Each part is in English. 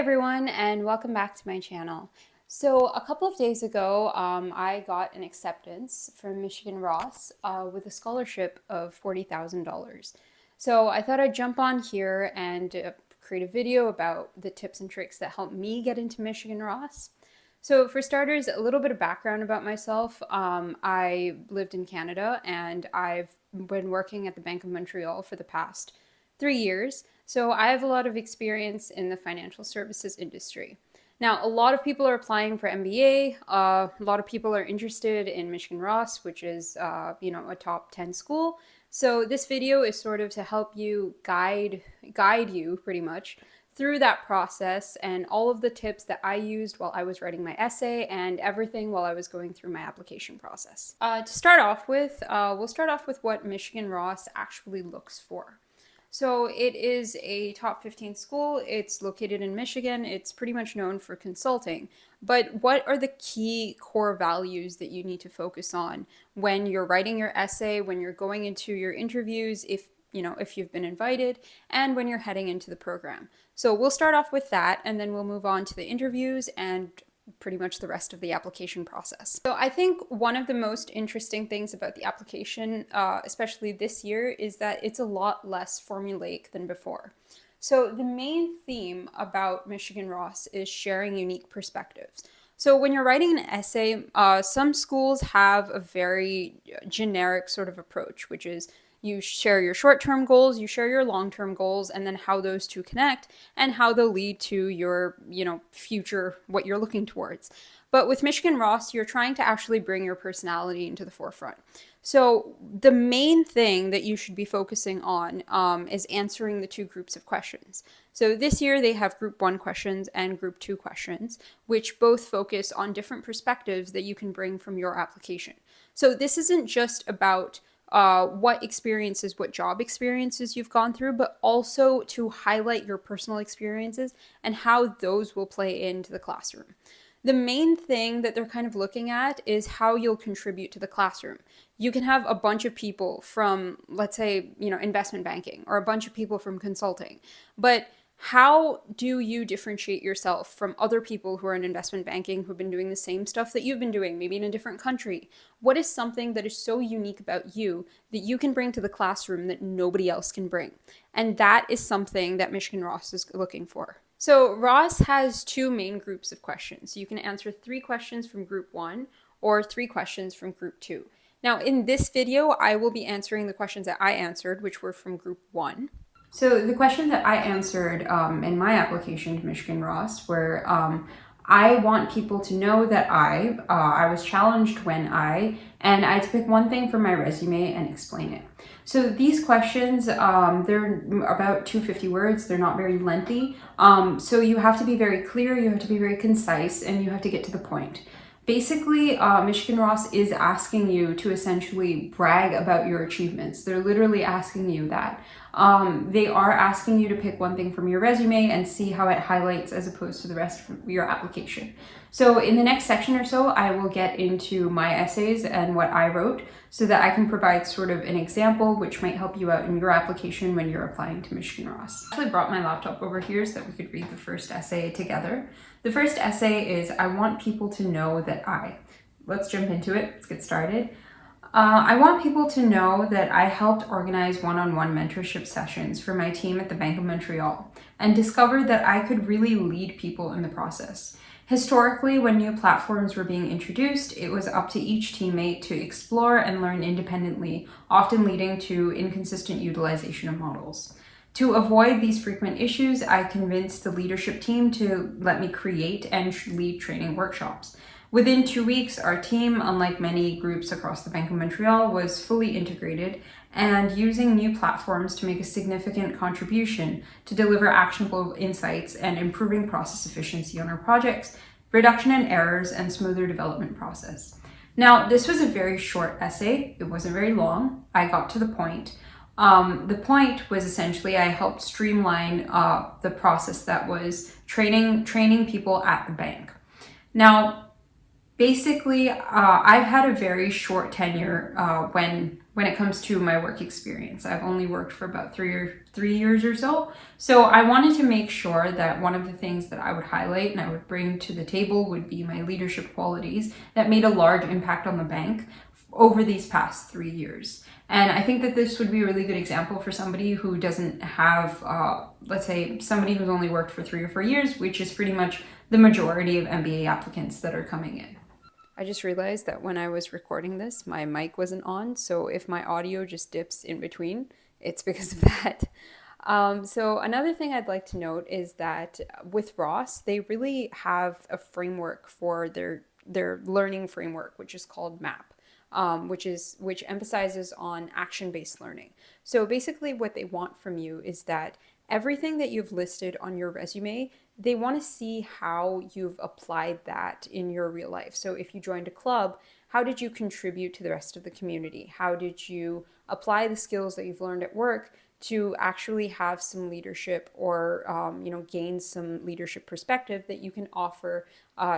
everyone, and welcome back to my channel. So a couple of days ago, I got an acceptance from Michigan Ross with a scholarship of $40,000. So I thought I'd jump on here and create a video about the tips and tricks that helped me get into Michigan Ross. So for starters, a little bit of background about myself. I lived in Canada and I've been working at the Bank of Montreal for the past 3 years. So I have a lot of experience in the financial services industry. Now, a lot of people are applying for MBA. A lot of people are interested in Michigan Ross, which is, a top 10 school. So this video is sort of to help you guide you pretty much through that process and all of the tips that I used while I was writing my essay and everything while I was going through my application process. To start off with, we'll start off with what Michigan Ross actually looks for. So it is a top 15 school. It's located in Michigan. It's pretty much known for consulting. But what are the key core values that you need to focus on when you're writing your essay, when you're going into your interviews, if you've been invited, and when you're heading into the program? So we'll start off with that, and then we'll move on to the interviews and pretty much the rest of the application process. So I think one of the most interesting things about the application, especially this year, is that it's a lot less formulaic than before. So the main theme about Michigan Ross is sharing unique perspectives. So when you're writing an essay, some schools have a very generic sort of approach, which is you share your short-term goals, you share your long-term goals, and then how those two connect and how they'll lead to your, future, what you're looking towards. But with Michigan Ross, you're trying to actually bring your personality into the forefront. So the main thing that you should be focusing on is answering the two groups of questions. So this year they have group 1 questions and group 2 questions, which both focus on different perspectives that you can bring from your application. So this isn't just about what job experiences you've gone through, but also to highlight your personal experiences and how those will play into the classroom. The main thing that they're kind of looking at is how you'll contribute to the classroom. You can have a bunch of people from, let's say, investment banking, or a bunch of people from consulting, but how do you differentiate yourself from other people who are in investment banking who've been doing the same stuff that you've been doing, maybe in a different country? What is something that is so unique about you that you can bring to the classroom that nobody else can bring? And that is something that Michigan Ross is looking for. So Ross has 2 main groups of questions. You can answer 3 questions from group 1 or 3 questions from group 2. Now in this video, I will be answering the questions that I answered, which were from group 1. So the question that I answered in my application to Michigan Ross were, I want people to know that I was challenged when and I had to pick one thing from my resume and explain it. So these questions, they're about 250 words. They're not very lengthy. So you have to be very clear, you have to be very concise, and you have to get to the point. Basically, Michigan Ross is asking you to essentially brag about your achievements. They're literally asking you that. They are asking you to pick one thing from your resume and see how it highlights as opposed to the rest of your application. So in the next section or so, I will get into my essays and what I wrote so that I can provide sort of an example which might help you out in your application when you're applying to Michigan Ross. I actually brought my laptop over here so that we could read the first essay together. The first essay is, I want people to know that Let's jump into it. Let's get started. I want people to know that I helped organize one-on-one mentorship sessions for my team at the Bank of Montreal and discovered that I could really lead people in the process. Historically, when new platforms were being introduced, it was up to each teammate to explore and learn independently, often leading to inconsistent utilization of models. To avoid these frequent issues, I convinced the leadership team to let me create and lead training workshops. Within 2 weeks, our team, unlike many groups across the Bank of Montreal, was fully integrated and using new platforms to make a significant contribution to deliver actionable insights and improving process efficiency on our projects, reduction in errors, and smoother development process. Now, this was a very short essay. It wasn't very long. I got to the point. The point was essentially I helped streamline the process that was training people at the bank. Now, basically, I've had a very short tenure when when it comes to my work experience. I've only worked for about 3 years or so. So I wanted to make sure that one of the things that I would highlight and I would bring to the table would be my leadership qualities that made a large impact on the bank over these past 3 years. And I think that this would be a really good example for somebody who doesn't have, let's say, somebody who's only worked for 3 or 4 years, which is pretty much the majority of MBA applicants that are coming in. I just realized that when I was recording this, my mic wasn't on, so if my audio just dips in between, it's because of that. So another thing I'd like to note is that with Ross, they really have a framework for their learning framework, which is called MAP. Which emphasizes on action-based learning. So basically what they want from you is that everything that you've listed on your resume, they want to see how you've applied that in your real life. So if you joined a club, how did you contribute to the rest of the community? How did you apply the skills that you've learned at work to actually have some leadership or gain some leadership perspective that you can offer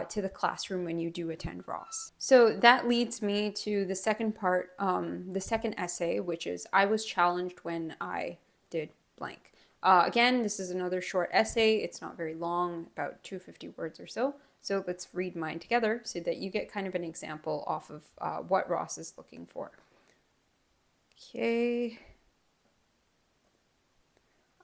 to the classroom when you do attend Ross. So that leads me to the second part, the second essay, which is I was challenged when I did blank. Again, this is another short essay. It's not very long, about 250 words or so. So let's read mine together so that you get kind of an example off of what Ross is looking for. Okay.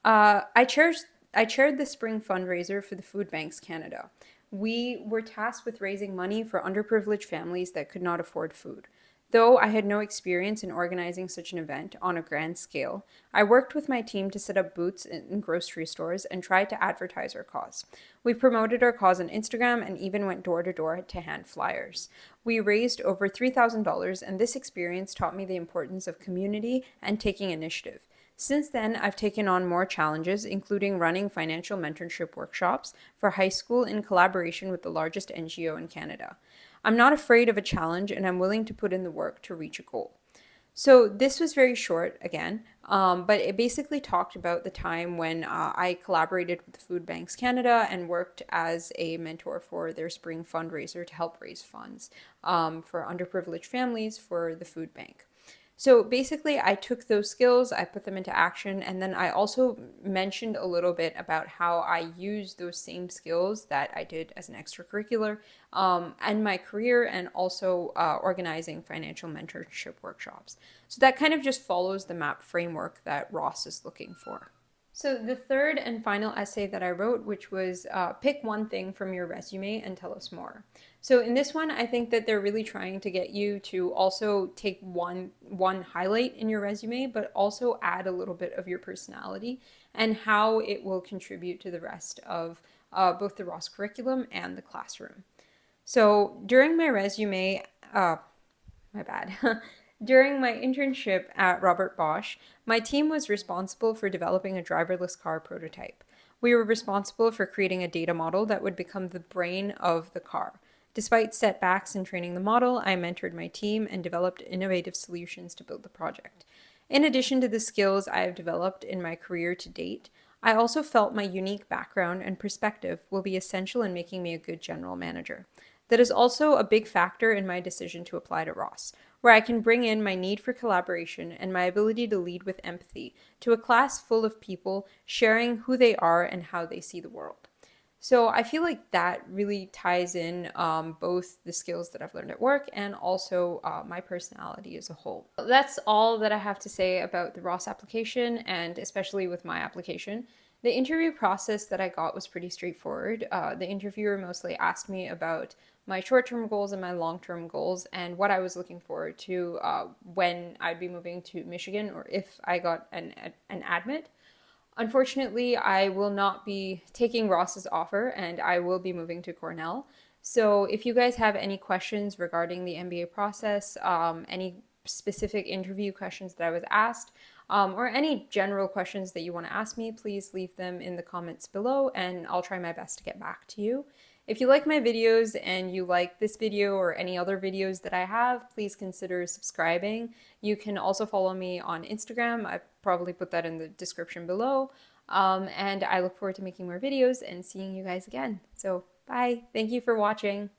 I chaired the spring fundraiser for the Food Banks Canada. We were tasked with raising money for underprivileged families that could not afford food. Though I had no experience in organizing such an event on a grand scale, I worked with my team to set up booths in grocery stores and tried to advertise our cause. We promoted our cause on Instagram and even went door to door to hand flyers. We raised over $3,000, and this experience taught me the importance of community and taking initiative. Since then, I've taken on more challenges, including running financial mentorship workshops for high school in collaboration with the largest NGO in Canada. I'm not afraid of a challenge, and I'm willing to put in the work to reach a goal. So this was very short again, but it basically talked about the time when I collaborated with Food Banks Canada and worked as a mentor for their spring fundraiser to help raise funds for underprivileged families for the food bank. So basically, I took those skills, I put them into action, and then I also mentioned a little bit about how I use those same skills that I did as an extracurricular and my career, and also organizing financial mentorship workshops. So that kind of just follows the MAP framework that Ross is looking for. So the third and final essay that I wrote, which was pick one thing from your resume and tell us more. So in this one, I think that they're really trying to get you to also take one highlight in your resume, but also add a little bit of your personality and how it will contribute to the rest of both the Ross curriculum and the classroom. So during my resume, during my internship at Robert Bosch, my team was responsible for developing a driverless car prototype. We were responsible for creating a data model that would become the brain of the car. Despite setbacks in training the model, I mentored my team and developed innovative solutions to build the project. In addition to the skills I have developed in my career to date, I also felt my unique background and perspective will be essential in making me a good general manager. That is also a big factor in my decision to apply to Ross, where I can bring in my need for collaboration and my ability to lead with empathy to a class full of people sharing who they are and how they see the world. So I feel like that really ties in both the skills that I've learned at work and also my personality as a whole. That's all that I have to say about the Ross application, and especially with my application. The interview process that I got was pretty straightforward. The interviewer mostly asked me about my short-term goals and my long-term goals and what I was looking forward to when I'd be moving to Michigan, or if I got an admit. Unfortunately, I will not be taking Ross's offer, and I will be moving to Cornell. So if you guys have any questions regarding the MBA process, any specific interview questions that I was asked, or any general questions that you want to ask me, please leave them in the comments below, and I'll try my best to get back to you. If you like my videos and you like this video or any other videos that I have, please consider subscribing. You can also follow me on Instagram. I've probably put that in the description below. And I look forward to making more videos and seeing you guys again. So bye. Thank you for watching.